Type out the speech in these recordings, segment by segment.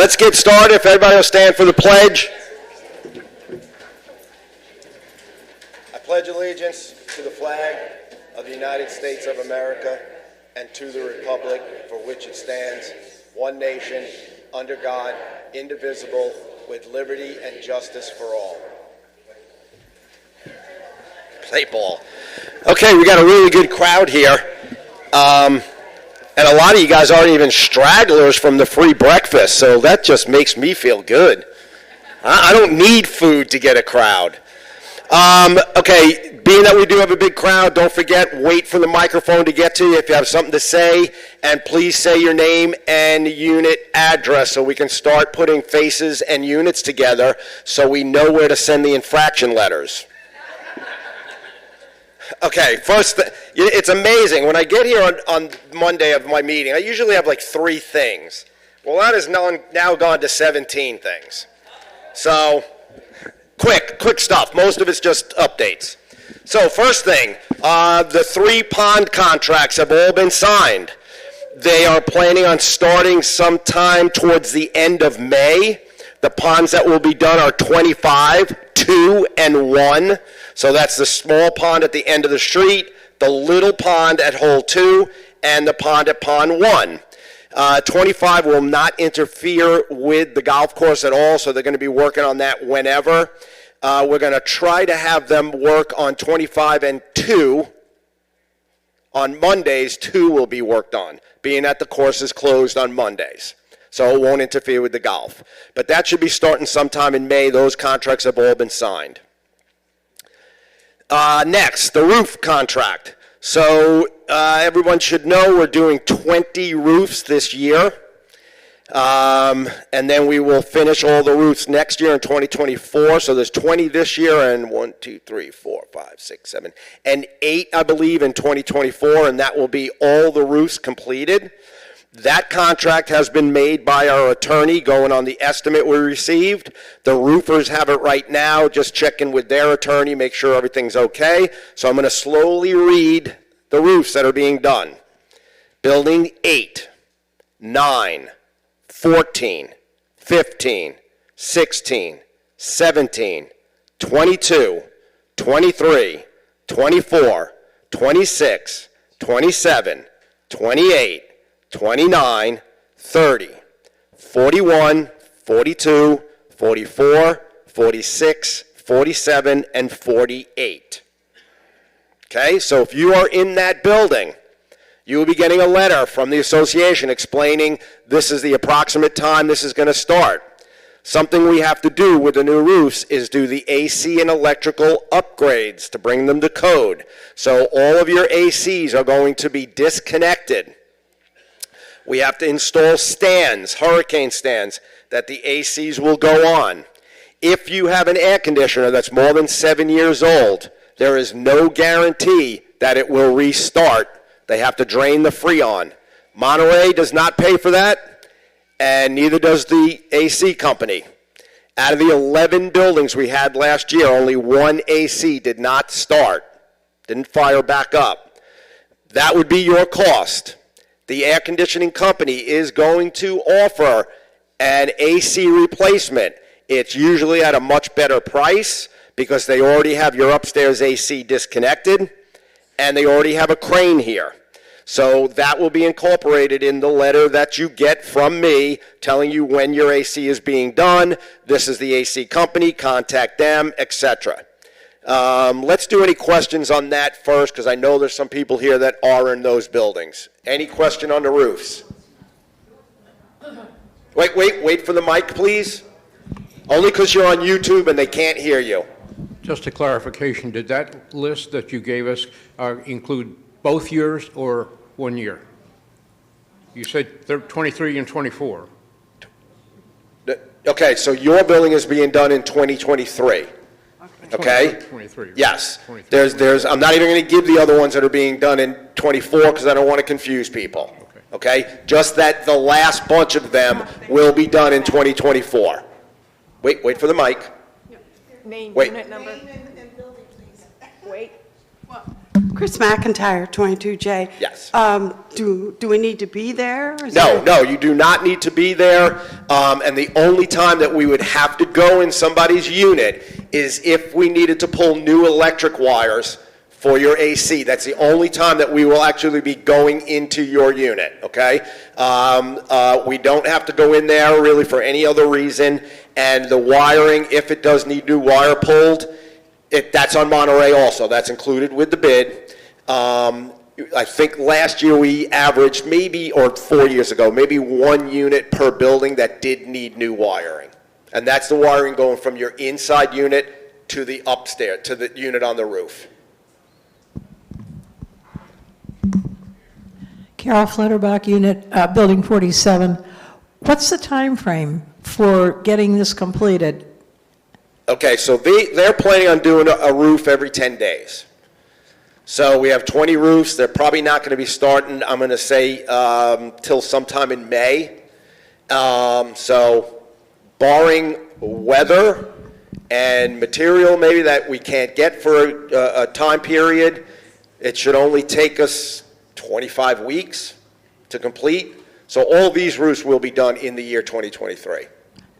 Let's get started. If everybody will stand for the pledge. I pledge allegiance to the flag of the United States of America and to the republic for which it stands, one nation, under God, indivisible, with liberty and justice for all. Play ball. Okay, we got a really good crowd here. And a lot of you guys aren't even stragglers from the free breakfast, so that just makes me feel good. I don't need food to get a crowd. Okay, being that we do have a big crowd, don't forget, wait for the microphone to get to you if you have something to say, and please say your name and unit address so we can start putting faces and units together so we know where to send the infraction letters. Okay, first, it's amazing. When I get here on Monday of my meeting, I usually have like 3 things. Well, that has now gone to 17 things. So, quick stuff. Most of it's just updates. So, first thing, the 3 pond contracts have all been signed. They are planning on starting sometime towards the end of May. The ponds that will be done are 25, 2, and 1. So that's the small pond at the end of the street, the little pond at hole 2, and the pond at pond 1. 25 will not interfere with the golf course at all, so they're going to be working on that whenever. We're going to try to have them work on 25 and 2. On Mondays, 2 will be worked on, being that the course is closed on Mondays. So it won't interfere with the golf. But that should be starting sometime in May. Those contracts have all been signed. Next, the roof contract. So everyone should know we're doing 20 roofs this year. And then we will finish all the roofs next year in 2024. So there's 20 this year and 1, 2, 3, 4, 5, 6, 7, and 8, I believe, in 2024. And that will be all the roofs completed. That contract has been made by our attorney going on the estimate we received. The roofers have it right now, just checking with their attorney, make sure everything's okay. So I'm going to slowly read the roofs that are being done. Building 8, 9, 14, 15, 16, 17, 22, 23, 24, 26, 27, 28, 29, 30, 41, 42, 44, 46, 47, and 48. Okay, so if you are in that building, you will be getting a letter from the association explaining this is the approximate time this is going to start. Something we have to do with the new roofs is do the AC and electrical upgrades to bring them to code. So all of your ACs are going to be disconnected. We have to install stands, hurricane stands, that the ACs will go on. If you have an air conditioner that's more than 7 years old, there is no guarantee that it will restart. They have to drain the Freon. Monterey does not pay for that, and neither does the AC company. Out of the 11 buildings we had last year, only 1 AC did not start, didn't fire back up. That would be your cost. The air conditioning company is going to offer an AC replacement. It's usually at a much better price because they already have your upstairs AC disconnected and they already have a crane here. So that will be incorporated in the letter that you get from me telling you when your AC is being done. This is the AC company, contact them, etc. Let's do any questions on that first, because I know there's some people here that are in those buildings. Any question on the roofs? Wait for the mic, please. Only because you're on YouTube and they can't hear you. Just a clarification, did that list that you gave us include both years or 1 year? You said 23 and 24. Okay, so your building is being done in 2023. Okay? 23. Yes. 23. I'm not even going to give the other ones that are being done in 24 because I don't want to confuse people. Okay? Just that the last bunch of them will be done in 2024. Wait for the mic. Name, Wait. unit number. Name and building, please. Wait. What? Chris McIntyre, 22J. Yes. Do we need to be there? No, you do not need to be there. And the only time that we would have to go in somebody's unit is if we needed to pull new electric wires for your AC. That's the only time that we will actually be going into your unit, okay? We don't have to go in there really for any other reason. And the wiring, if it does need new wire pulled, that's on Monterey also. That's included with the bid. I think last year we averaged or 4 years ago, maybe 1 unit per building that did need new wiring. And that's the wiring going from your inside unit to the upstairs, to the unit on the roof. Carol Flutterbach, Unit, Building 47. What's the time frame for getting this completed? Okay, so they're planning on doing a roof every 10 days. So we have 20 roofs. They're probably not going to be starting, I'm going to say, till sometime in May. So barring weather and material maybe that we can't get for a time period, it should only take us 25 weeks to complete. So all these roofs will be done in the year 2023.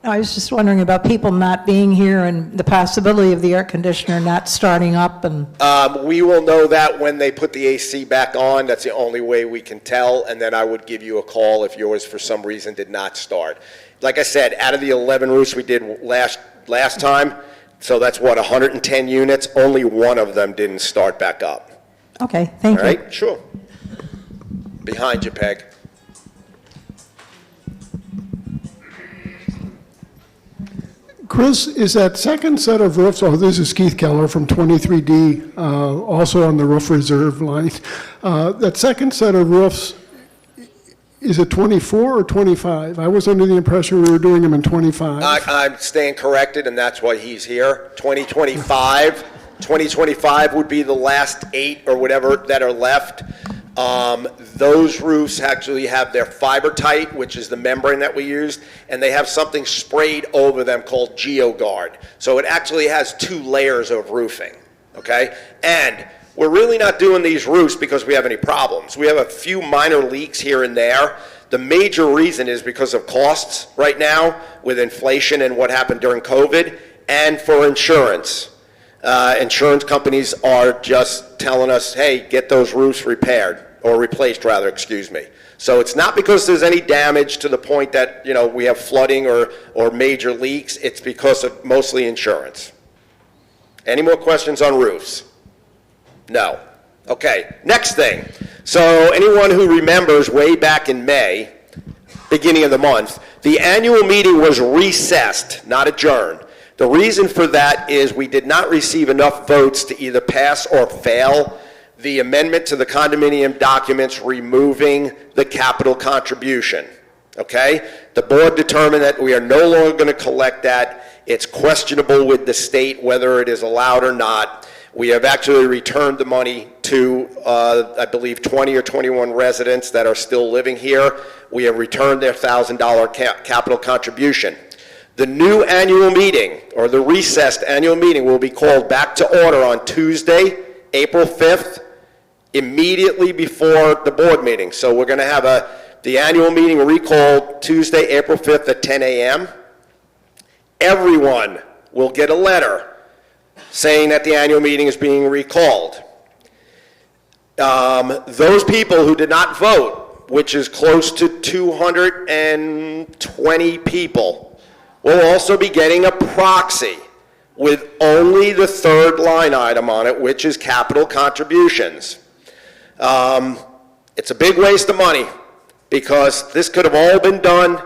I was just wondering about people not being here and the possibility of the air conditioner not starting up and... We will know that when they put the AC back on. That's the only way we can tell, and then I would give you a call if yours for some reason did not start. Like I said, out of the 11 roofs we did last time, so that's what, 110 units, only one of them didn't start back up. Okay, thank you. All right, sure. Behind you, Peg. Chris, is that second set of roofs, this is Keith Keller from 23D, also on the roof reserve line. That second set of roofs, is it 24 or 25? I was under the impression we were doing them in 25. I'm staying corrected, and that's why he's here. 2025 would be the last 8 or whatever that are left. Those roofs actually have their fiber tight, which is the membrane that we used, and they have something sprayed over them called GeoGuard. So it actually has 2 layers of roofing, okay? And we're really not doing these roofs because we have any problems. We have a few minor leaks here and there. The major reason is because of costs right now with inflation and what happened during COVID, and for insurance. Insurance companies are just telling us, hey, get those roofs repaired, or replaced rather, excuse me. So it's not because there's any damage to the point that, we have flooding or major leaks. It's because of mostly insurance. Any more questions on roofs? No. Okay, next thing. So anyone who remembers way back in May, beginning of the month, the annual meeting was recessed, not adjourned. The reason for that is we did not receive enough votes to either pass or fail the amendment to the condominium documents removing the capital contribution, okay? The board determined that we are no longer going to collect that. It's questionable with the state whether it is allowed or not. We have actually returned the money to, I believe, 20 or 21 residents that are still living here. We have returned their $1,000 capital contribution. The new annual meeting, or the recessed annual meeting, will be called back to order on Tuesday, April 5th, immediately before the board meeting. So we're going to have the annual meeting recalled Tuesday, April 5th at 10 a.m. Everyone will get a letter saying that the annual meeting is being recalled. Those people who did not vote, which is close to 220 people, will also be getting a proxy with only the third line item on it, which is capital contributions. It's a big waste of money because this could have all been done.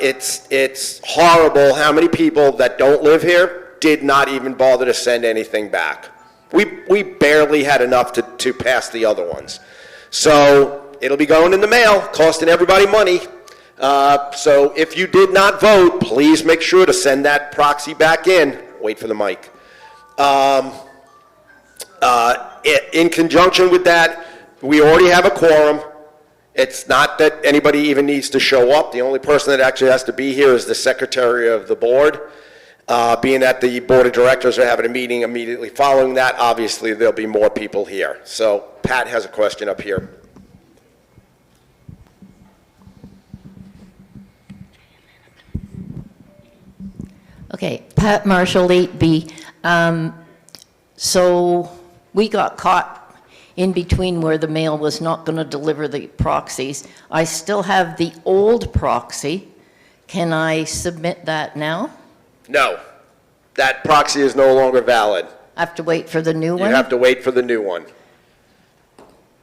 It's horrible how many people that don't live here did not even bother to send anything back. We barely had enough to pass the other ones. So it'll be going in the mail, costing everybody money. So if you did not vote, please make sure to send that proxy back in. Wait for the mic. In conjunction with that, we already have a quorum. It's not that anybody even needs to show up. The only person that actually has to be here is the secretary of the board. Being that the Board of Directors are having a meeting immediately following that, obviously there'll be more people here. So Pat has a question up here. Okay, Pat Marshall, 8B. So we got caught in between where the mail was not going to deliver the proxies. I still have the old proxy. Can I submit that now? No, that proxy is no longer valid. I have to wait for the new You one? have to wait for the new one.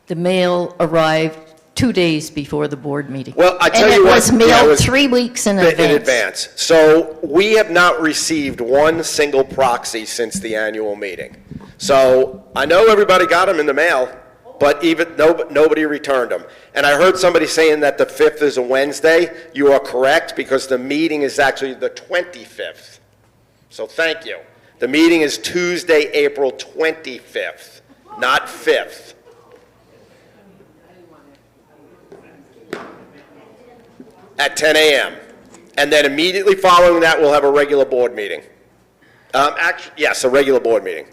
The mail arrived 2 days before the board meeting. Well, I tell you what. And it was yeah, it mailed was 3 weeks in advance. In advance. So we have not received one single proxy since the annual meeting. So I know everybody got them in the mail, but even nobody returned them. And I heard somebody saying that the 5th is a Wednesday. You are correct, because the meeting is actually the 25th. So thank you. The meeting is Tuesday, April 25th, not 5th. At 10 a.m. And then immediately following that, we'll have a regular board meeting. Actually, yes, a regular board meeting.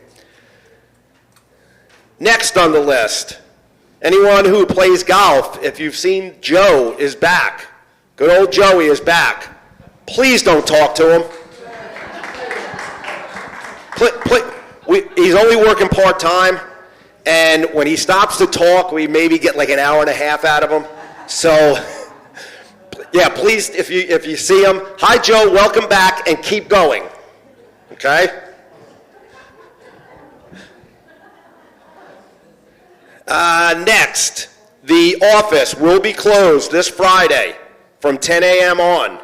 Next on the list, anyone who plays golf, if you've seen Joe is back. Good old Joey is back. Please don't talk to him. He's only working part-time, and when he stops to talk, we maybe get like an hour and a half out of him. So, yeah, please, if you see him, hi Joe, welcome back, and keep going, okay? Next, the office will be closed this Friday from 10 a.m. on.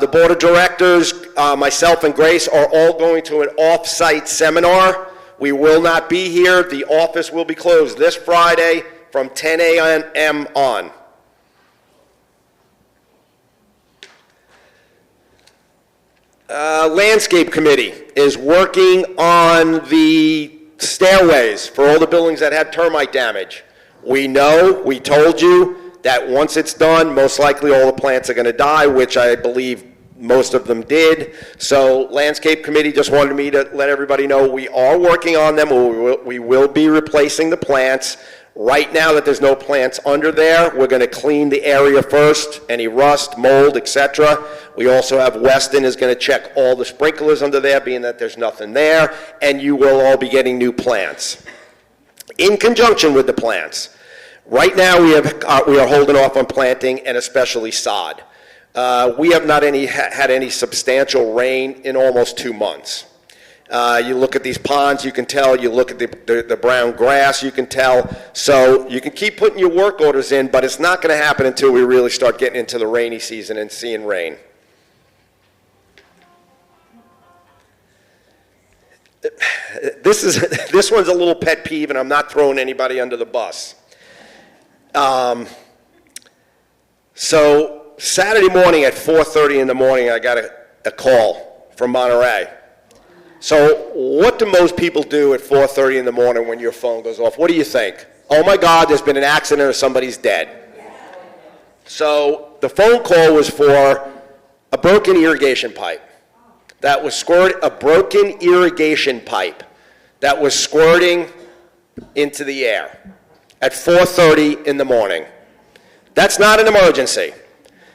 The Board of Directors, myself and Grace, are all going to an off-site seminar. We will not be here. The office will be closed this Friday from 10 a.m. on. Landscape Committee is working on the stairways for all the buildings that had termite damage. We told you that once it's done, most likely all the plants are going to die, which I believe most of them did. So Landscape Committee just wanted me to let everybody know we are working on them. We will be replacing the plants. Right now that there's no plants under there, we're going to clean the area first, any rust, mold, etc. We also have Weston is going to check all the sprinklers under there, being that there's nothing there, and you will all be getting new plants. In conjunction with the plants, right now we are holding off on planting, and especially sod. We have not had any substantial rain in almost 2 months. You look at these ponds, you can tell. You look at the brown grass, you can tell. So you can keep putting your work orders in, but it's not going to happen until we really start getting into the rainy season and seeing rain. This one's a little pet peeve, and I'm not throwing anybody under the bus. So Saturday morning at 4:30 in the morning, I got a call from Monterey. So what do most people do at 4:30 in the morning when your phone goes off? What do you think? Oh my God, there's been an accident or somebody's dead. So the phone call was for a broken irrigation pipe. That was a broken irrigation pipe that was squirting into the air at 4:30 in the morning. That's not an emergency.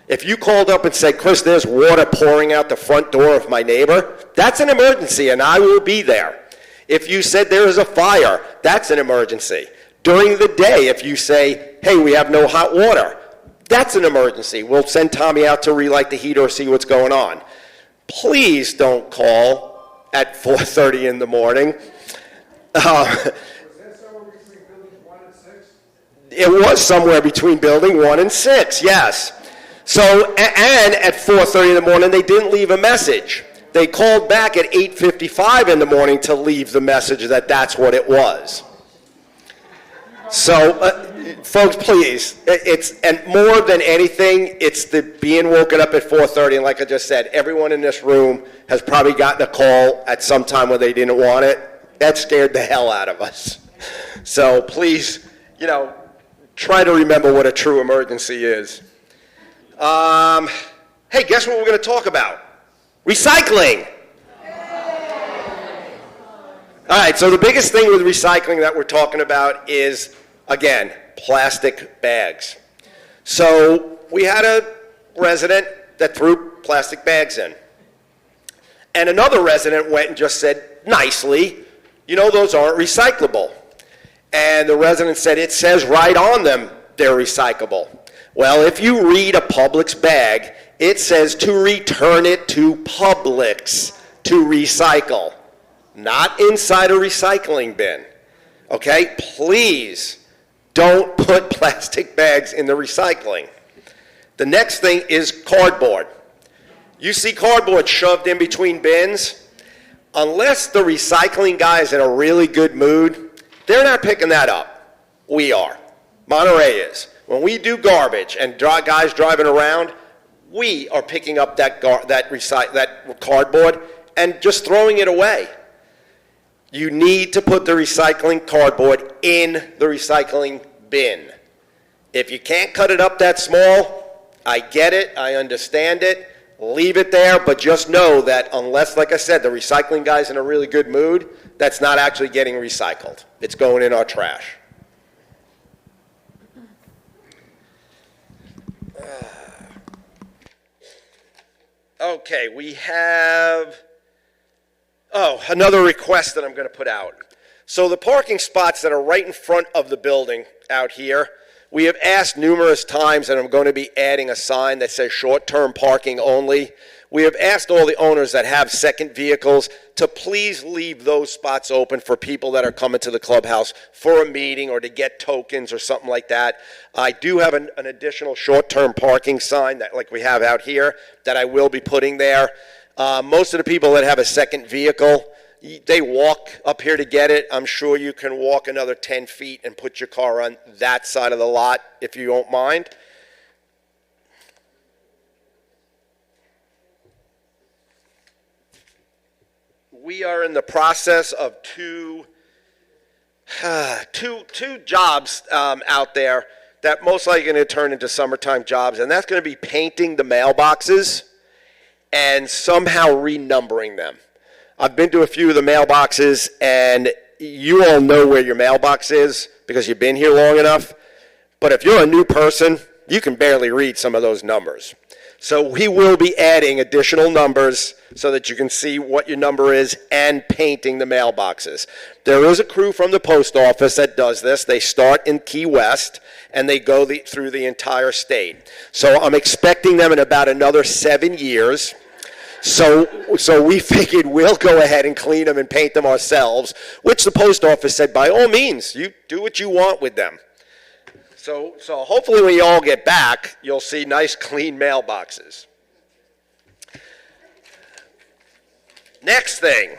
If you called up and said, Chris, there's water pouring out the front door of my neighbor, that's an emergency, and I will be there. If you said there is a fire, that's an emergency. During the day, if you say, hey, we have no hot water, that's an emergency. We'll send Tommy out to relight the heater or see what's going on. Please don't call at 4:30 in the morning. It was somewhere between building 1 and 6, yes. So, and at 4:30 in the morning, they didn't leave a message. They called back at 8:55 in the morning to leave the message that that's what it was. So, folks, please, and more than anything, it's the being woken up at 4:30, and like I just said, everyone in this room has probably gotten a call at some time when they didn't want it. That scared the hell out of us. So please, try to remember what a true emergency is. Hey, guess what we're going to talk about? Recycling. All right, so the biggest thing with recycling that we're talking about is, again, plastic bags. So we had a resident that threw plastic bags in. And another resident went and just said nicely, you know, those aren't recyclable. And the resident said, it says right on them they're recyclable. Well, if you read a Publix bag, it says to return it to Publix to recycle, not inside a recycling bin. Okay? Please don't put plastic bags in the recycling. The next thing is cardboard. You see cardboard shoved in between bins. Unless the recycling guy is in a really good mood, they're not picking that up. We are. Monterey is. When we do garbage and guys driving around, we are picking up that cardboard and just throwing it away. You need to put the recycling cardboard in the recycling bin. If you can't cut it up that small, I get it, I understand it. Leave it there, but just know that unless, like I said, the recycling guy's in a really good mood, that's not actually getting recycled. It's going in our trash. Okay, we have, another request that I'm going to put out. So the parking spots that are right in front of the building out here, we have asked numerous times, and I'm going to be adding a sign that says short-term parking only. We have asked all the owners that have second vehicles to please leave those spots open for people that are coming to the clubhouse for a meeting or to get tokens or something like that. I do have an additional short-term parking sign that, like we have out here, that I will be putting there. Most of the people that have a second vehicle, they walk up here to get it. I'm sure you can walk another 10 feet and put your car on that side of the lot if you don't mind. We are in the process of two jobs out there that most likely going to turn into summertime jobs, and that's going to be painting the mailboxes and somehow renumbering them. I've been to a few of the mailboxes, and you all know where your mailbox is because you've been here long enough. But if you're a new person, you can barely read some of those numbers. So we will be adding additional numbers so that you can see what your number is and painting the mailboxes. There is a crew from the post office that does this. They start in Key West, and they go through the entire state. So I'm expecting them in about another 7 years. So we figured we'll go ahead and clean them and paint them ourselves, which the post office said, by all means, you do what you want with them. So hopefully when you all get back, you'll see nice clean mailboxes. Next thing.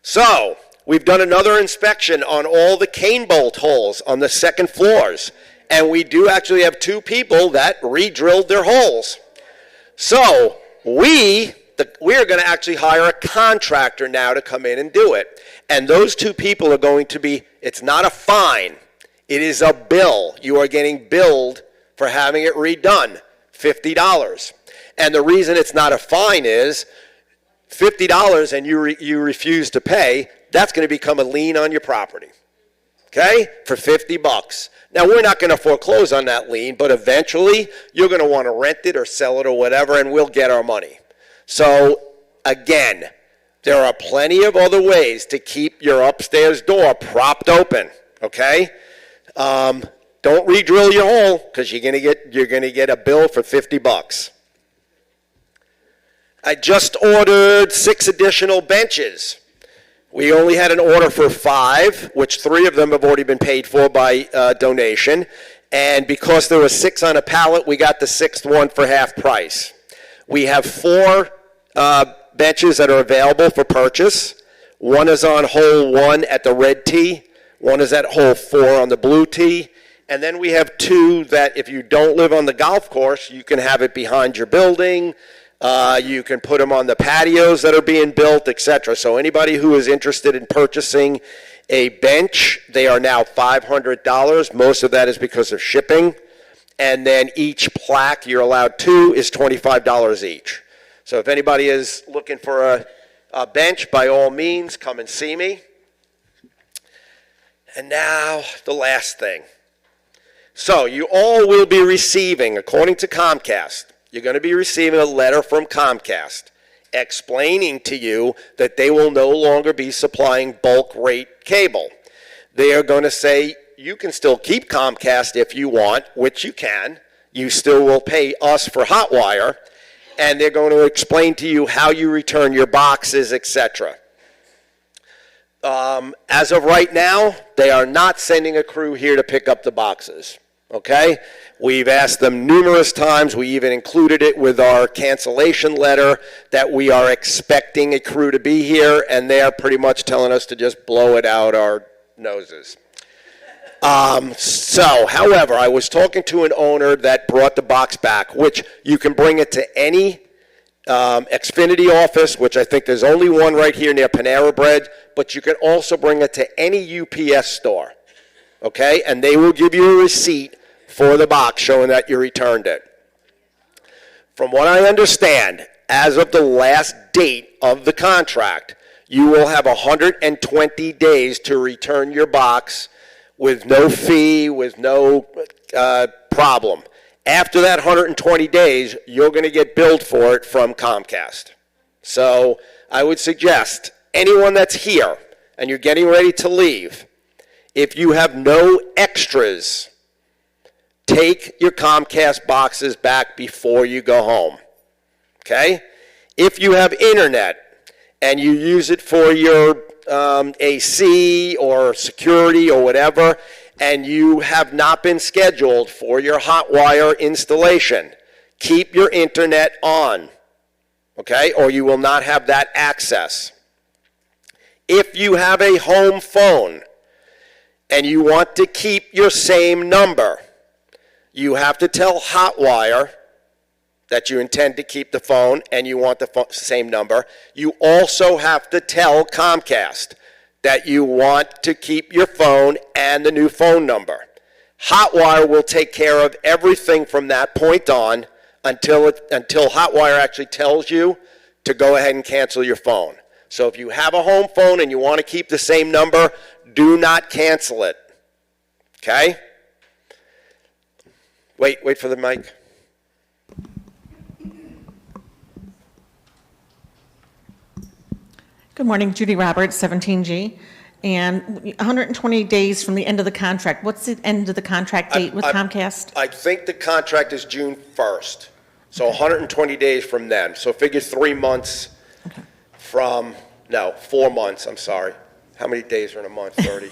So we've done another inspection on all the cane bolt holes on the second floors. And we do actually have 2 people that re-drilled their holes. So we're going to actually hire a contractor now to come in and do it. And those 2 people are going to be, it's not a fine. It is a bill. You are getting billed for having it redone, $50. And the reason it's not a fine is $50 and you refuse to pay, that's going to become a lien on your property, okay, for $50. Now, we're not going to foreclose on that lien, but eventually you're going to want to rent it or sell it or whatever, and we'll get our money. So, again, there are plenty of other ways to keep your upstairs door propped open, okay? Don't re-drill your hole because you're gonna get a bill for $50. I just ordered 6 additional benches. We only had an order for 5, which 3 of them have already been paid for by donation. And because there were 6 on a pallet, we got the 6th one for half price. We have 4 benches that are available for purchase. One is on hole 1 at the red tee. One is at hole 4 on the blue tee. And then we have 2 that if you don't live on the golf course, you can have it behind your building. You can put them on the patios that are being built, etc. So anybody who is interested in purchasing a bench, they are now $500. Most of that is because of shipping. And then each plaque, you're allowed 2, is $25 each. So if anybody is looking for a bench, by all means, come and see me. And now the last thing. So you all will be receiving, according to Comcast, you're going to be receiving a letter from Comcast explaining to you that they will no longer be supplying bulk rate cable. They are going to say you can still keep Comcast if you want, which you can. You still will pay us for Hotwire, and they're going to explain to you how you return your boxes, etc. As of right now, they are not sending a crew here to pick up the boxes, okay? We've asked them numerous times. We even included it with our cancellation letter that we are expecting a crew to be here, and they are pretty much telling us to just blow it out our noses. However, I was talking to an owner that brought the box back, which you can bring it to any Xfinity office, which I think there's only one right here near Panera Bread, but you can also bring it to any UPS store, okay? And they will give you a receipt for the box showing that you returned it. From what I understand, as of the last date of the contract, you will have 120 days to return your box with no fee, with no problem. After that 120 days, you're going to get billed for it from Comcast. So I would suggest anyone that's here and you're getting ready to leave, if you have no extras, take your Comcast boxes back before you go home, okay? If you have internet and you use it for your AC or security or whatever, and you have not been scheduled for your Hotwire installation, keep your internet on, okay? Or you will not have that access. If you have a home phone and you want to keep your same number, you have to tell Hotwire that you intend to keep the phone and you want the same number. You also have to tell Comcast that you want to keep your phone and the new phone number. Hotwire will take care of everything from that point on until Hotwire actually tells you to go ahead and cancel your phone. So if you have a home phone and you want to keep the same number, do not cancel it, okay? Wait for the mic. Good morning, Judy Roberts, 17G. And 120 days from the end of the contract. What's the end of the contract date with Comcast? I think the contract is June 1st, so 120 days from then. So figure 3 months from, no, 4 months, I'm sorry. How many days are in a month? 30.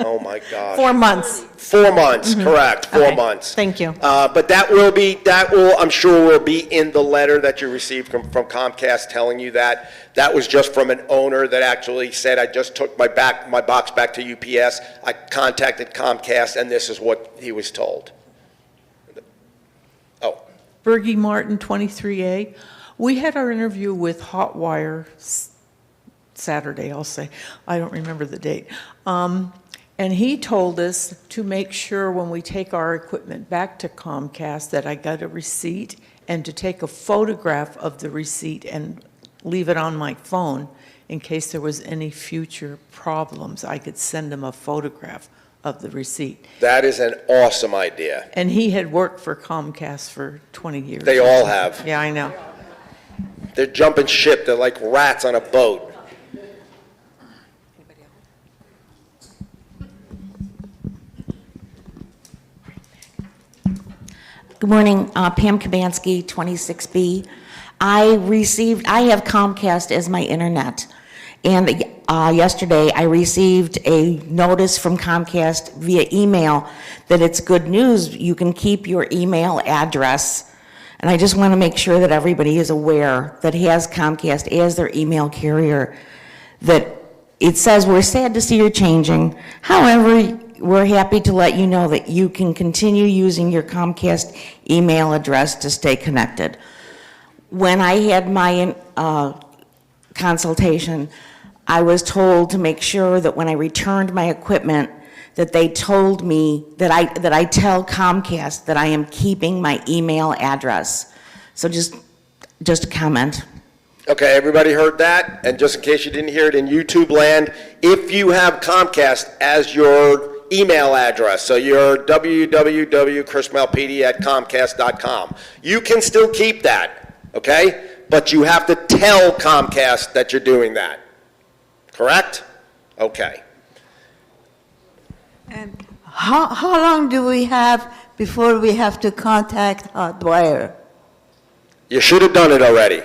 Oh, my gosh. 4 months. 4 months, correct, 4 months. Thank you. But that will, I'm sure, will be in the letter that you received from Comcast telling you that. That was just from an owner that actually said, I just took my box back to UPS. I contacted Comcast, and this is what he was told. Oh. Bergie Martin, 23A. We had our interview with Hotwire Saturday, I'll say. I don't remember the date. And he told us to make sure when we take our equipment back to Comcast that I got a receipt and to take a photograph of the receipt and leave it on my phone in case there was any future problems. I could send him a photograph of the receipt. That is an awesome idea. And he had worked for Comcast for 20 years. They all have. Yeah, I know. They're jumping ship. They're like rats on a boat. Good morning, Pam Kabansky, 26B. I have Comcast as my internet, and yesterday I received a notice from Comcast via email that it's good news, you can keep your email address, and I just want to make sure that everybody is aware that has Comcast as their email carrier, that it says, we're sad to see you're changing, however, we're happy to let you know that you can continue using your Comcast email address to stay connected. When I had my consultation, I was told to make sure that when I returned my equipment, that they told me that I tell Comcast that I am keeping my email address. So just a comment. Okay, everybody heard that? And just in case you didn't hear it in YouTube land, if you have Comcast as your email address, so your www.chrismalpd@comcast.com, you can still keep that, okay? But you have to tell Comcast that you're doing that. Correct? Okay. And how long do we have before we have to contact Hotwire? You should have done it already.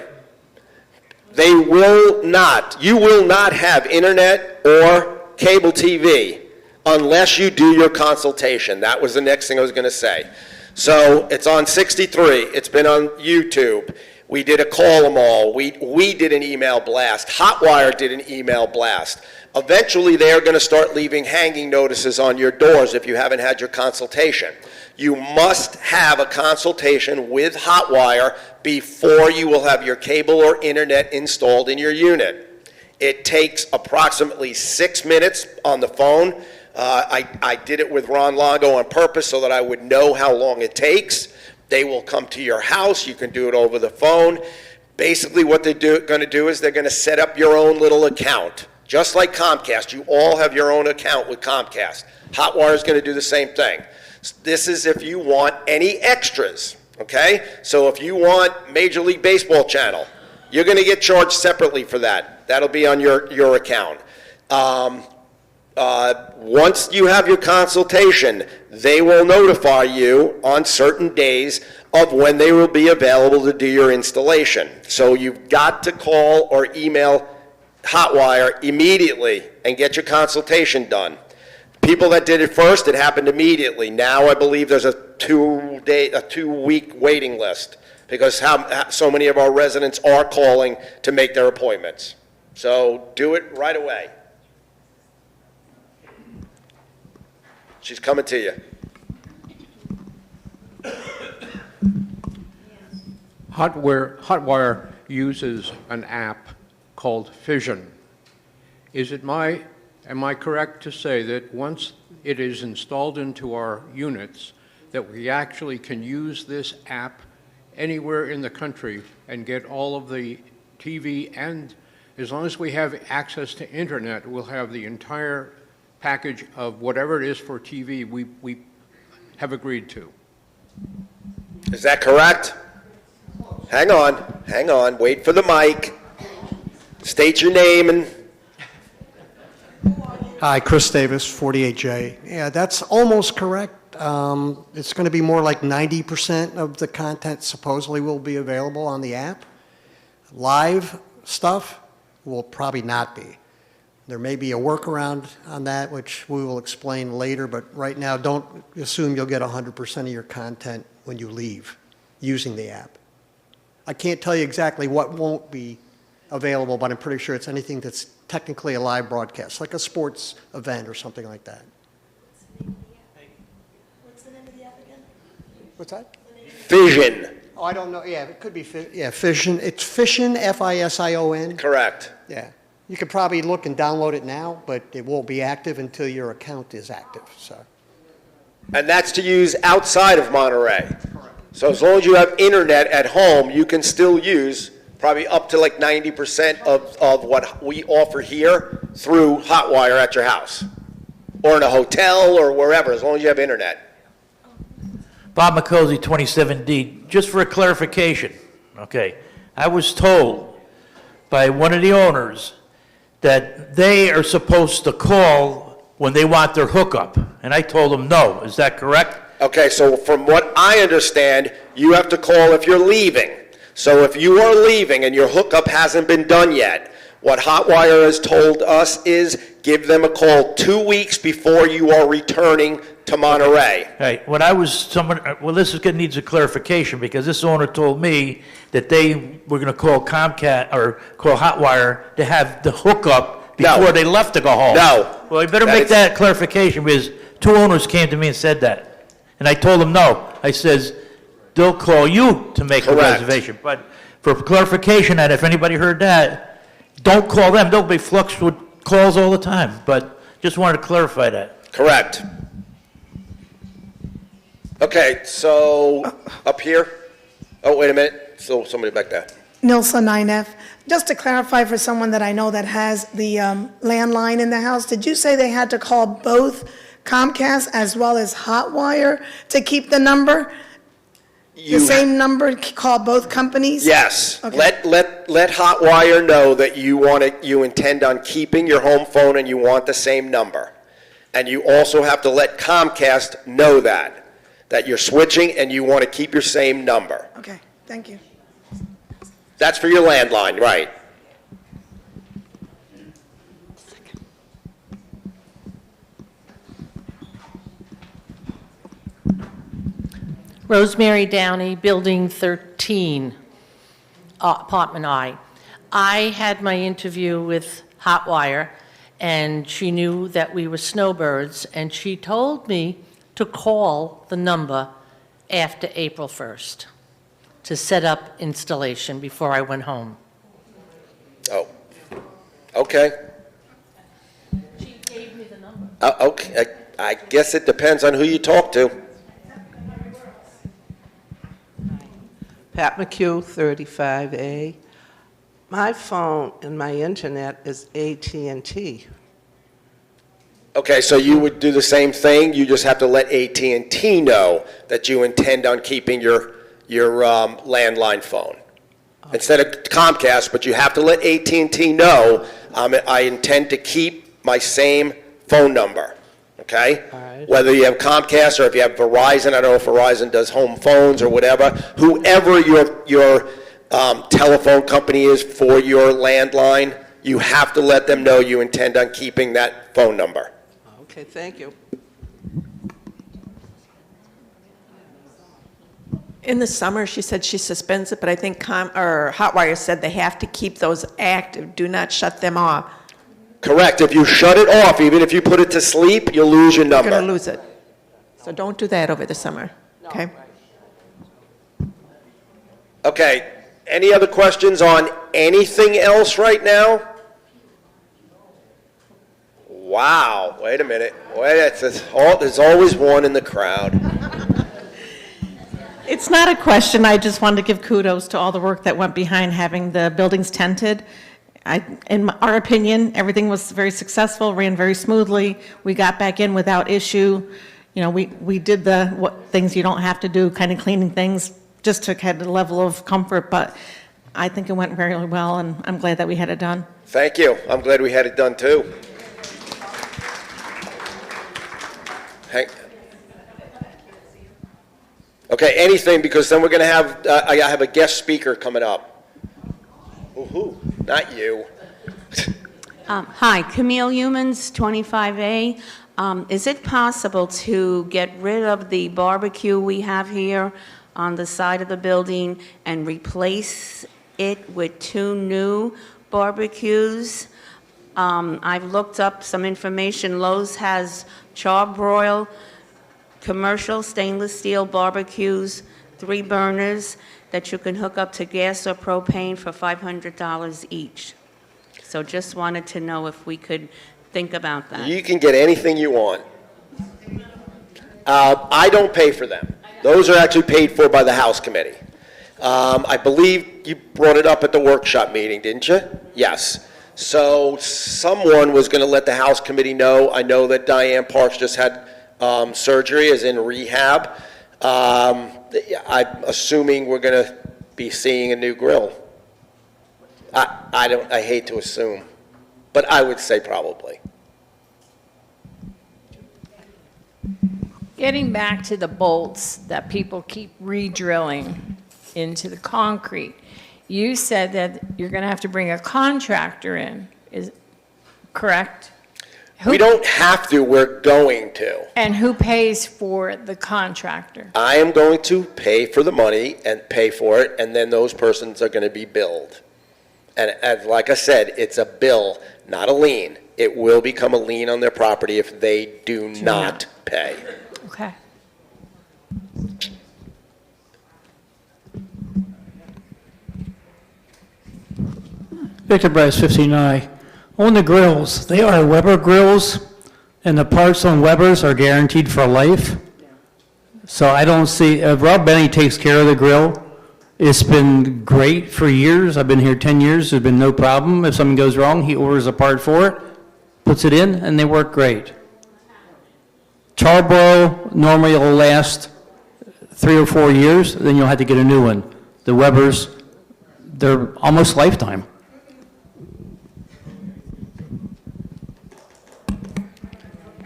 They will not, you will not have internet or cable TV unless you do your consultation. That was the next thing I was going to say. So it's on 63. It's been on YouTube. We did a call them all. We did an email blast. Hotwire did an email blast. Eventually, they're going to start leaving hanging notices on your doors if you haven't had your consultation. You must have a consultation with Hotwire before you will have your cable or internet installed in your unit. It takes approximately 6 minutes on the phone. I did it with Ron Longo on purpose so that I would know how long it takes. They will come to your house. You can do it over the phone. Basically, what they're going to do is they're going to set up your own little account. Just like Comcast, you all have your own account with Comcast. Hotwire is going to do the same thing. This is if you want any extras, okay? So if you want Major League Baseball channel, you're going to get charged separately for that. That'll be on your account. Once you have your consultation, they will notify you on certain days of when they will be available to do your installation. So you've got to call or email Hotwire immediately and get your consultation done. People that did it first, it happened immediately. Now I believe there's a 2-week waiting list because so many of our residents are calling to make their appointments. So do it right away. She's coming to you. Hotwire uses an app called Fission. Am I correct to say that once it is installed into our units, that we actually can use this app anywhere in the country and get all of the TV, and as long as we have access to internet, we'll have the entire package of whatever it is for TV we have agreed to? Is that correct? Hang on, wait for the mic. State your name and... Hi, Chris Davis, 48J. Yeah, that's almost correct. It's going to be more like 90% of the content supposedly will be available on the app. Live stuff will probably not be. There may be a workaround on that, which we will explain later, but right now don't assume you'll get 100% of your content when you leave using the app. I can't tell you exactly what won't be available, but I'm pretty sure it's anything that's technically a live broadcast, like a sports event or something like that. What's the name of the app again? What's that? Fission. Oh, I don't know. Yeah, it could be, Fission. It's Fission, F-I-S-I-O-N. Correct. Yeah. You could probably look and download it now, but it won't be active until your account is active, so. And that's to use outside of Monterey. So as long as you have internet at home, you can still use probably up to like 90% of what we offer here through Hotwire at your house or in a hotel or wherever, as long as you have internet. Bob McCosey, 27D. Just for a clarification, okay, I was told by one of the owners that they are supposed to call when they want their hookup, and I told them no. Is that correct? Okay, so from what I understand, you have to call if you're leaving. So if you are leaving and your hookup hasn't been done yet, what Hotwire has told us is give them a call 2 weeks before you are returning to Monterey. Right. When I was well, needs a clarification because this owner told me that they were going to call Comcast or call Hotwire to have the hookup before they left to go home. No. Well, you better make that clarification because two owners came to me and said that. And I told them no. I says, they'll call you to make a reservation. But for clarification, and if anybody heard that, don't call them. They'll be fluxed with calls all the time. But just wanted to clarify that. Correct. Okay, so up here. Oh, wait a minute. Still somebody back there. Nilsa 9F. Just to clarify for someone that I know that has the landline in the house, did you say they had to call both Comcast as well as Hotwire to keep the number? The same number, call both companies? Yes. Okay. Let Hotwire know that you intend on keeping your home phone and you want the same number. And you also have to let Comcast know that you're switching and you want to keep your same number. Okay, thank you. That's for your landline, right? Rosemary Downey, Building 13, Apartment I. I had my interview with Hotwire, and she knew that we were snowbirds, and she told me to call the number after April 1st to set up installation before I went home. Oh, okay. She gave me the number. Okay, I guess it depends on who you talk to. Pat McHugh, 35A. My phone and my internet is AT&T. Okay, so you would do the same thing, you just have to let AT&T know that you intend on keeping your landline phone. Instead of Comcast, but you have to let AT&T know, I intend to keep my same phone number, okay? All right. Whether you have Comcast or if you have Verizon, I don't know if Verizon does home phones or whatever, whoever your telephone company is for your landline, you have to let them know you intend on keeping that phone number. Okay, thank you. In the summer, she said she suspends it, but I think Hotwire said they have to keep those active. Do not shut them off. Correct. If you shut it off, even if you put it to sleep, you'll lose your number. You're going to lose it. So don't do that over the summer, okay? Okay. Any other questions on anything else right now? Wow. Wait a minute. There's always one in the crowd. It's not a question, I just wanted to give kudos to all the work that went behind having the buildings tented. In our opinion, everything was very successful, ran very smoothly. We got back in without issue. You know, we did what things you don't have to do, kind of cleaning things, just to get a level of comfort, but I think it went very well, and I'm glad that we had it done. Thank you. I'm glad we had it done too. Okay, anything, because then we're going to have, I have a guest speaker coming up. Who? Not you. Hi, Camille Humans, 25A. Is it possible to get rid of the barbecue we have here on the side of the building and replace it with 2 new barbecues? I've looked up some information. Lowe's has charbroil, commercial stainless steel barbecues, 3 burners that you can hook up to gas or propane for $500 each. So just wanted to know if we could think about that. You can get anything you want. I don't pay for them. Those are actually paid for by the House Committee. I believe you brought it up at the workshop meeting, didn't you? Yes. So someone was going to let the House Committee know. I know that Diane Parks just had surgery, is in rehab. I'm assuming we're going to be seeing a new grill. I hate to assume, but I would say probably. Getting back to the bolts that people keep re-drilling into the concrete, you said that you're going to have to bring a contractor in, is correct? We don't have to, we're going to. And who pays for the contractor? I am going to pay for the money and pay for it, and then those persons are going to be billed. And like I said, it's a bill, not a lien. It will become a lien on their property if they do not pay. Okay. Victor Bryce, 59. On the grills, they are Weber grills, and the parts on Weber's are guaranteed for life. So I don't see, Rob Benny takes care of the grill, It's been great for years. I've been here 10 years. There's been no problem. If something goes wrong, he orders a part for it, puts it in, and they work great. Charbroil normally will last 3 or 4 years, then you'll have to get a new one. The Webers, they're almost lifetime.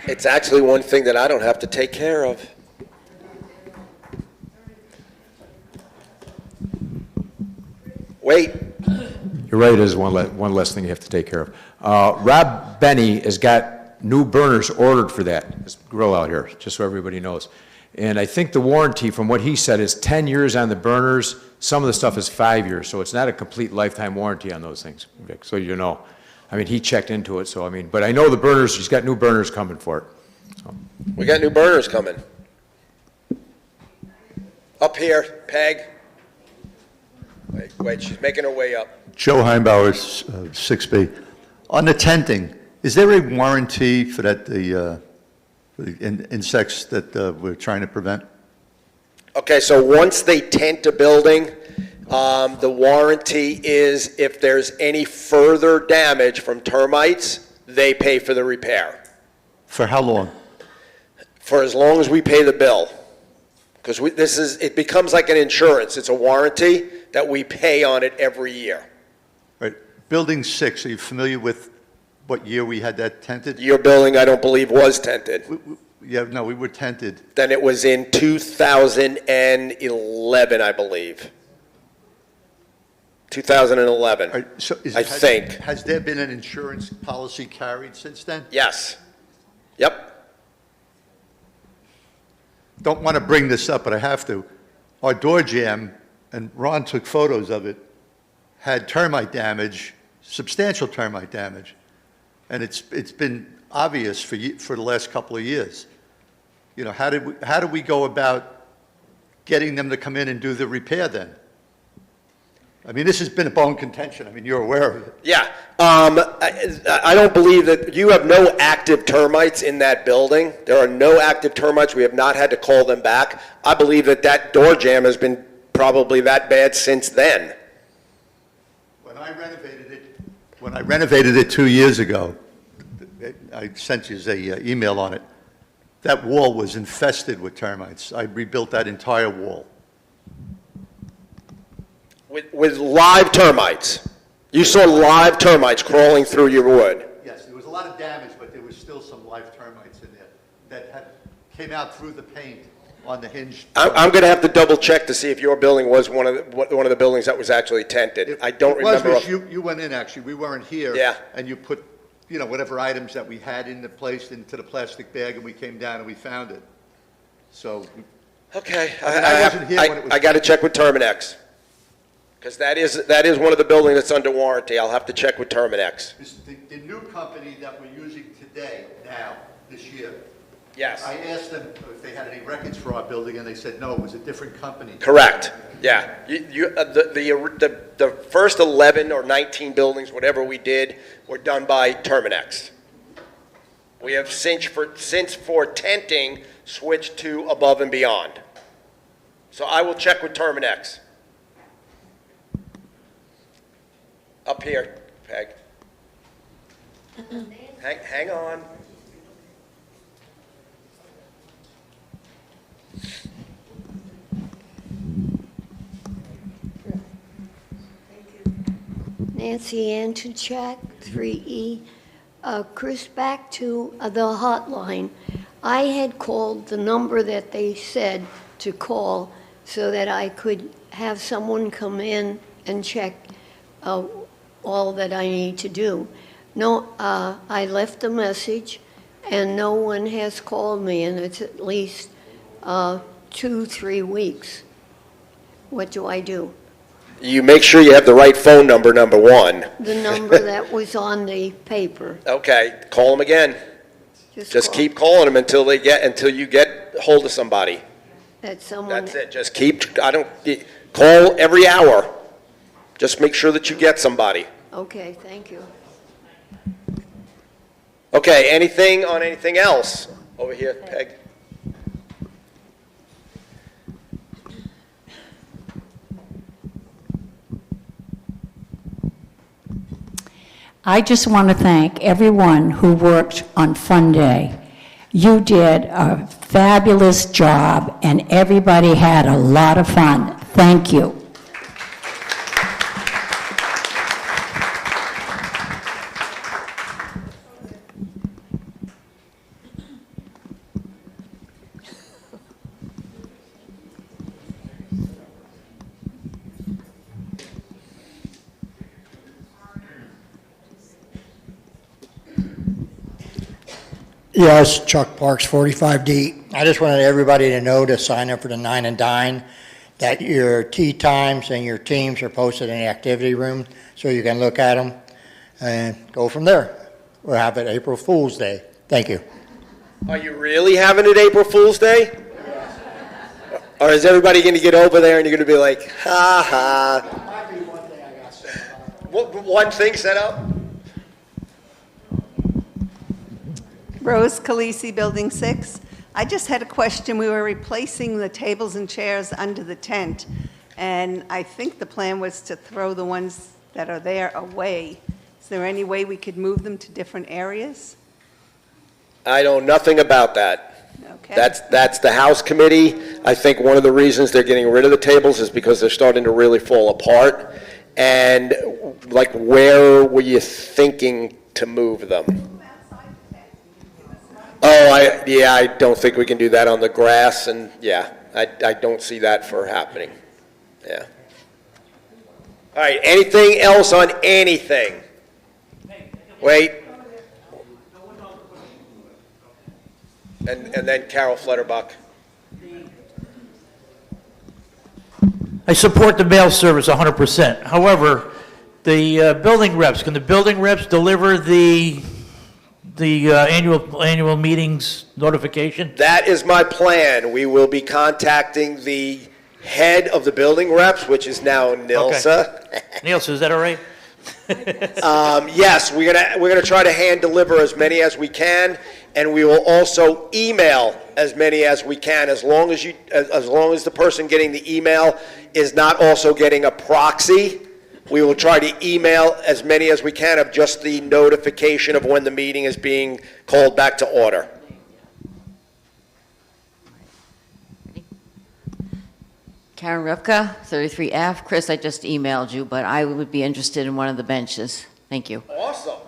It's actually one thing that I don't have to take care of. Wait. You're right, it is one less thing you have to take care of. Rob Benny has got new burners ordered for that, this grill out here, just so everybody knows. And I think the warranty, from what he said, is 10 years on the burners. Some of the stuff is 5 years, so it's not a complete lifetime warranty on those things, Vic, so you know. I mean, he checked into it, so I mean, but I know the burners, he's got new burners coming for it. So. We got new burners coming. Up here, Peg. Wait, she's making her way up. Joe Heimbauer, 6B. On the tenting, is there a warranty for that, for the insects that we're trying to prevent? Okay, so once they tent a building, the warranty is if there's any further damage from termites, they pay for the repair. For how long? For as long as we pay the bill. Because it becomes like an insurance. It's a warranty that we pay on it every year. Right. Building 6, are you familiar with what year we had that tented? Your building, I don't believe, was tented. Yeah, no, we were tented. Then it was in 2011, I believe. 2011, Right, so I think. Has there been an insurance policy carried since then? Yes. Yep. Don't want to bring this up, but I have to. Our door jamb, and Ron took photos of it, had termite damage, substantial termite damage. And it's been obvious for the last couple of years. You know, how do we go about getting them to come in and do the repair then? I mean, this has been a bone contention. I mean, you're aware of it. Yeah. I don't believe that you have no active termites in that building. There are no active termites. We have not had to call them back. I believe that door jamb has been probably that bad since then. When I renovated it 2 years ago, I sent you an email on it. That wall was infested with termites. I rebuilt that entire wall. With live termites. You saw live termites crawling through your wood. Yes, there was a lot of damage, but there was still some live termites in there that came out through the paint on the hinge. I'm going to have to double check to see if your building was one of the buildings that was actually tented. I don't remember. You went in, actually. We weren't here. Yeah. And you put, you know, whatever items that we had in the place into the plastic bag, and we came down and we found it. So. Okay. I wasn't here when it was. I got to check with Terminex. Because that is one of the buildings that's under warranty. I'll have to check with Terminex. The new company that we're using today, now, this year. Yes. I asked them if they had any records for our building, and they said, no, it was a different company. Correct. Yeah. The first 11 or 19 buildings, whatever we did, were done by Terminex. We have since for tenting switched to Above and Beyond. So I will check with Terminex. Up here, Peg. Hang on. Nancy Antuchak, 3E. Chris, back to the hotline. I had called the number that they said to call so that I could have someone come in and check all that I need to do. No, I left a message and no one has called me, and it's at least 2-3 weeks. What do I do? You make sure you have the right phone number, number one. The number that was on the paper. Okay, call them again. Just call. keep calling them until you get hold of somebody. That someone. That's it. Just call every hour. Just make sure that you get somebody. Okay, thank you. Okay, anything else? Over here, Peg. I just want to thank everyone who worked on Fun Day. You did a fabulous job, and everybody had a lot of fun. Thank you. Yes, Chuck Parks, 45D. I just wanted everybody to know to sign up for the Nine and Dine, that your tea times and your teams are posted in the activity room, so you can look at them and go from there. We'll have it April Fool's Day. Thank you. Are you really having it April Fool's Day? Or is everybody going to get over there and you're going to be like, ha ha? Might be one thing I got set up. What, one thing set up? Rose Calisi, Building 6. I just had a question. We were replacing the tables and chairs under the tent, and I think the plan was to throw the ones that are there away. Is there any way we could move them to different areas? I know nothing about that. Okay. That's the House Committee. I think one of the reasons they're getting rid of the tables is because they're starting to really fall apart. And like, where were you thinking to move them? Oh, I don't think we can do that on the grass, and yeah, I don't see that for happening. Yeah. All right, anything else on anything? Wait. And then Carol Flutterbuck. I support the mail service 100%. However, the building reps, can the building reps deliver the annual meetings notification? That is my plan. We will be contacting the head of the building reps, which is now Nilsa. Okay. Nilsa, is that all right? Yes, we're gonna try to hand deliver as many as we can, and we will also email as many as we can, as long as the person getting the email is not also getting a proxy. We will try to email as many as we can of just the notification of when the meeting is being called back to order. Karen Rivka, 33F. Chris, I just emailed you, but I would be interested in one of the benches. Thank you. Awesome.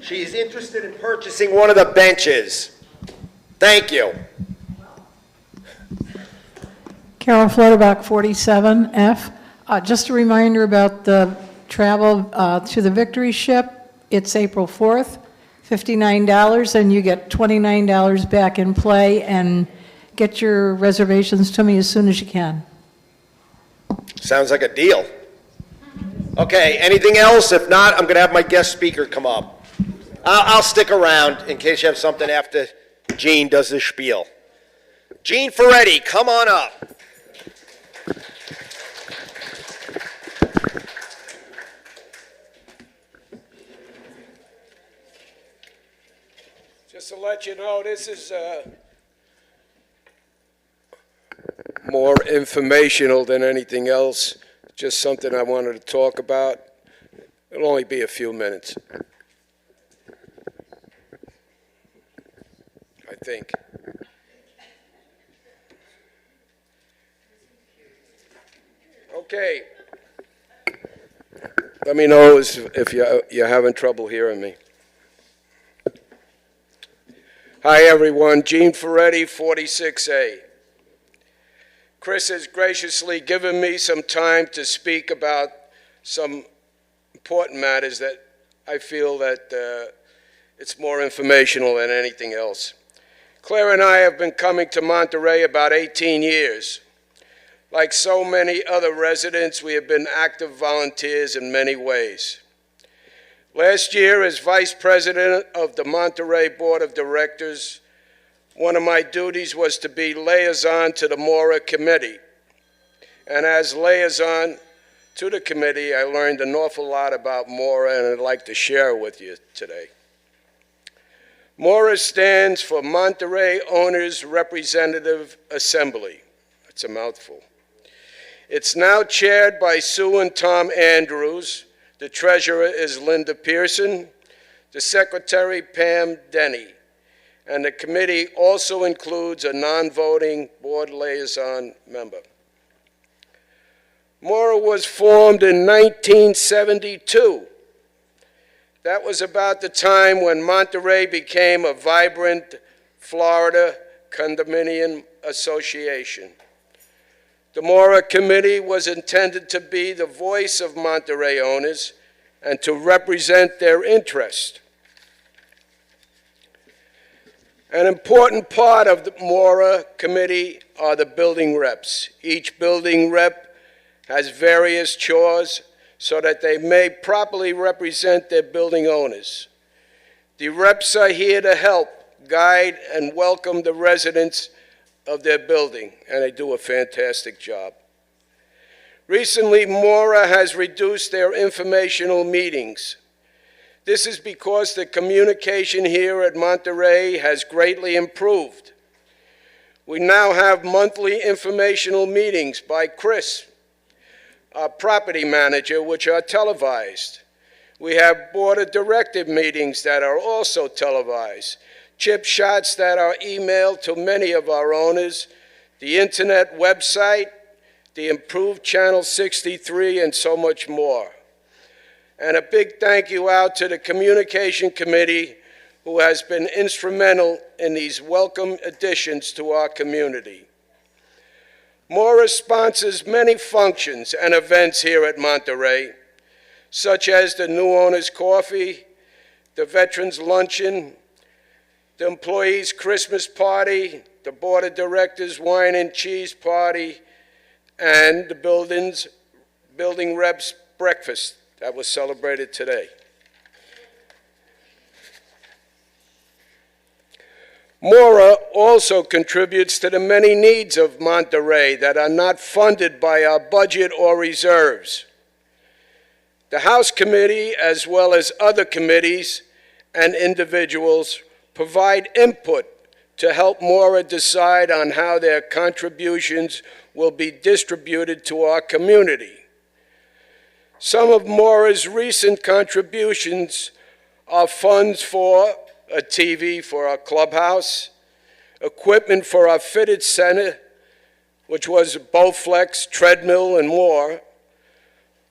She's interested in purchasing one of the benches. Thank you. Carol Flutterbuck, 47F. Just a reminder about the travel to the Victory Ship. It's April 4th, $59, and you get $29 back in play, and get your reservations to me as soon as you can. Sounds like a deal. Okay, anything else? If not, I'm going to have my guest speaker come up. I'll stick around in case you have something after Gene does the spiel. Gene Ferretti, come on up. Just to let you know, this is more informational than anything else. Just something I wanted to talk about. It'll only be a few minutes, I think. Okay. Let me know if you're having trouble hearing me. Hi, everyone. Gene Ferretti, 46A. Chris has graciously given me some time to speak about some important matters that I feel that it's more informational than anything else. Claire and I have been coming to Monterey about 18 years. Like so many other residents, we have been active volunteers in many ways. Last year, as Vice President of the Monterey Board of Directors, one of my duties was to be liaison to the Mora Committee. And as liaison to the committee, I learned an awful lot about Mora, and I'd like to share it with you today. Mora stands for Monterey Owners Representative Assembly. That's a mouthful. It's now chaired by Sue and Tom Andrews, The treasurer is Linda Pearson. The secretary, Pam Denny. And the committee also includes a non-voting board liaison member. Mora was formed in 1972. That was about the time when Monterey became a vibrant Florida condominium association. The Mora Committee was intended to be the voice of Monterey owners and to represent their interest. An important part of the Mora Committee are the building reps. Each building rep has various chores so that they may properly represent their building owners. The reps are here to help, guide, and welcome the residents of their building, and they do a fantastic job. Recently, Mora has reduced their informational meetings. This is because the communication here at Monterey has greatly improved. We now have monthly informational meetings by Chris, our property manager, which are televised. We have board of directive meetings that are also televised, chip shots that are emailed to many of our owners, the internet website, the improved Channel 63, and so much more. And a big thank you out to the Communication Committee, who has been instrumental in these welcome additions to our community. Mora sponsors many functions and events here at Monterey, such as the New Owners Coffee, the Veterans Luncheon, the Employees Christmas Party, the Board of Directors Wine and Cheese Party, and the Building Reps Breakfast that was celebrated today. Mora also contributes to the many needs of Monterey that are not funded by our budget or reserves. The House Committee, as well as other committees and individuals, provide input to help Mora decide on how their contributions will be distributed to our community. Some of Mora's recent contributions are funds for a TV for our clubhouse, equipment for our fitted center, which was Bowflex, treadmill, and more,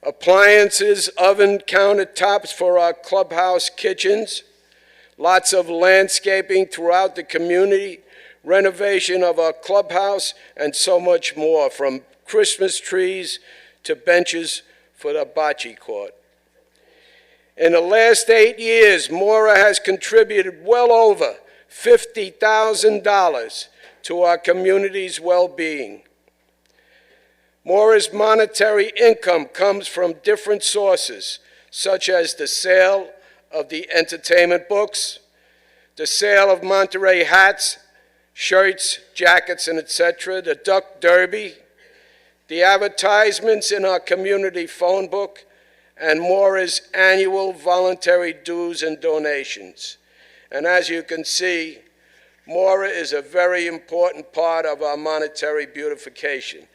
appliances, oven, countertops for our clubhouse kitchens, lots of landscaping throughout the community, renovation of our clubhouse, and so much more, from Christmas trees to benches for the bocce court. In the last 8 years, Mora has contributed well over $50,000 to our community's well-being. Mora's monetary income comes from different sources, such as the sale of the entertainment books, the sale of Monterey hats, shirts, jackets, and etc., the Duck Derby, the advertisements in our community phone book, and Mora's annual voluntary dues and donations. And as you can see, Mora is a very important part of our monetary beautification.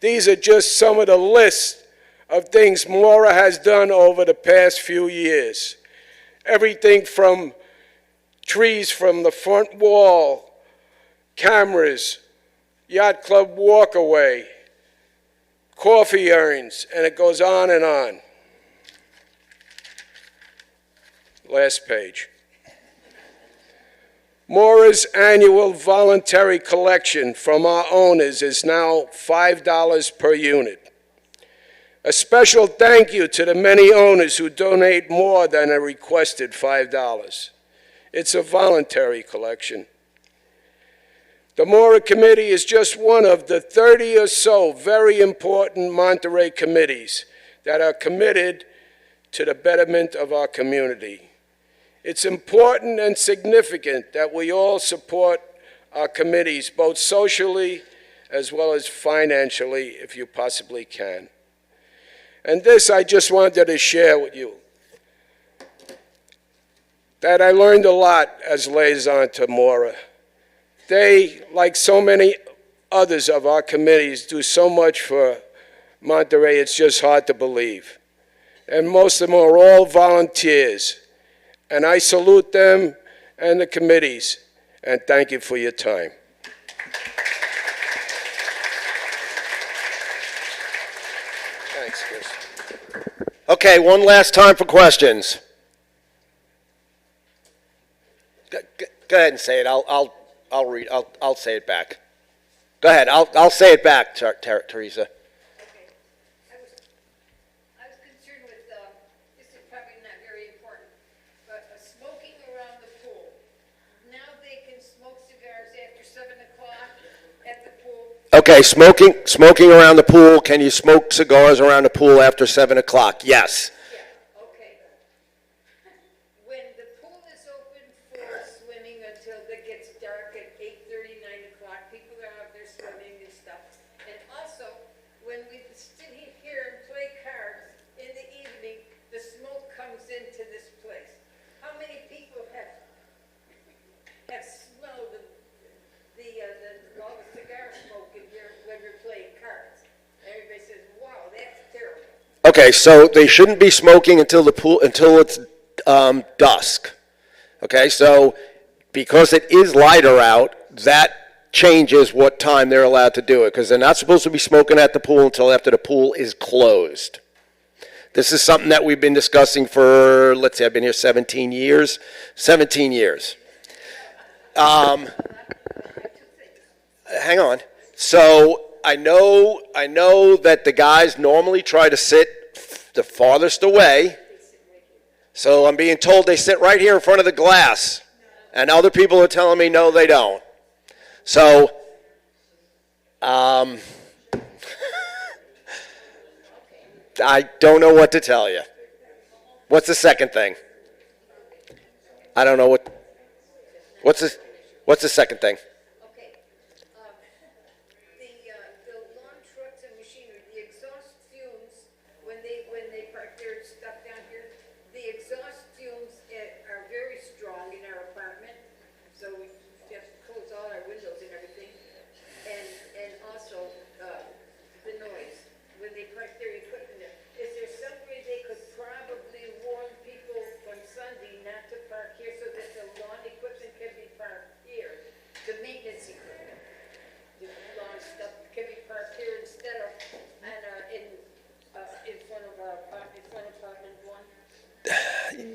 These are just some of the lists of things Mora has done over the past few years. Everything from trees from the front wall, cameras, yacht club walkaway, coffee urns, and it goes on and on. Last page. Mora's annual voluntary collection from our owners is now $5 per unit. A special thank you to the many owners who donate more than a requested $5. It's a voluntary collection. The Mora Committee is just one of the 30 or so very important Monterey committees that are committed to the betterment of our community. It's important and significant that we all support our committees, both socially as well as financially, if you possibly can. And this I just wanted to share with you, that I learned a lot as liaison to Mora. They, like so many others of our committees, do so much for Monterey, it's just hard to believe. and most of them are all volunteers. And I salute them and the committees, and thank you for your time. Thanks, Chris. Okay, one last time for questions. Go ahead and say it. I'll read. I'll say it back. Go ahead. I'll say it back, Teresa. Okay, smoking around the pool. Can you smoke cigars around the pool after 7 o'clock? Yes. Okay. When the pool is open for swimming until it gets dark at 8:30, 9 o'clock, people are out there swimming and stuff. And also, when we sit here and play cards in the evening, the smoke comes into this place. How many people have smelled all the cigar smoke in here when we're playing cards? Everybody says, wow, that's terrible. Okay, so they shouldn't be smoking until it's dusk. Okay, so because it is lighter out, that changes what time they're allowed to do it, because they're not supposed to be smoking at the pool until after the pool is closed. This is something that we've been discussing for, let's see, I've been here 17 years. 17 years. Hang on. So I know that the guys normally try to sit the farthest away. So I'm being told they sit right here in front of the glass. And other people are telling me no, they don't. So, I don't know what to tell you. What's the second thing? I don't know what's the second thing?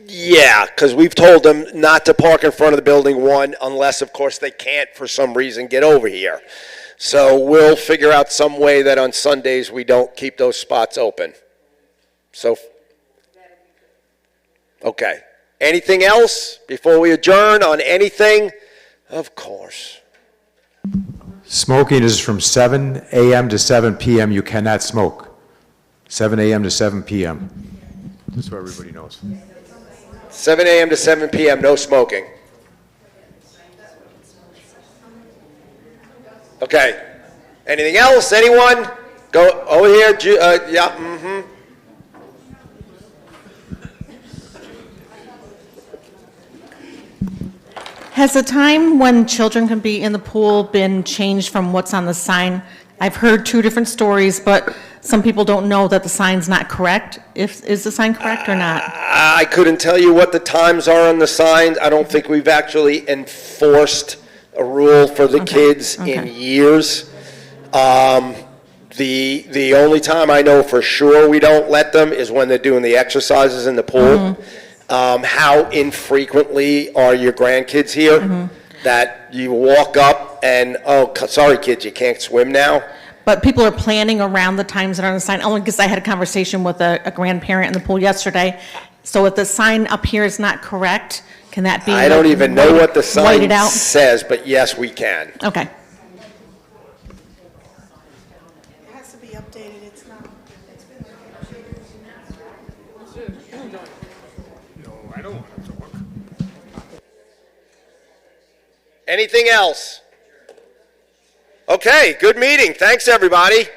Yeah, because we've told them not to park in front of the building one unless, of course, they can't for some reason get over here. So we'll figure out some way that on Sundays we don't keep those spots open. So, okay. Anything else before we adjourn on anything? Of course. Smoking is from 7 a.m. to 7 p.m. You cannot smoke. 7 a.m. to 7 p.m. Just so everybody knows. 7 a.m. to 7 p.m., no smoking. Okay. Anything else? Anyone? Go over here. Yeah, mm-hmm. Has the time when children can be in the pool been changed from what's on the sign? I've heard two different stories, but some people don't know that the sign's not correct. Is the sign correct or not? I couldn't tell you what the times are on the signs. I don't think we've actually enforced a rule for the kids in years. The only time I know for sure we don't let them is when they're doing the exercises in the pool. How infrequently are your grandkids here that you walk up and, oh, sorry kids, you can't swim now? But people are planning around the times that are on the sign, only because I had a conversation with a grandparent in the pool yesterday. So if the sign up here is not correct, can that be? I don't even know what the sign says, but yes, we can. Okay. It has to be updated, it's not. No, I don't want to talk. Anything else? Okay, good meeting. Thanks, everybody.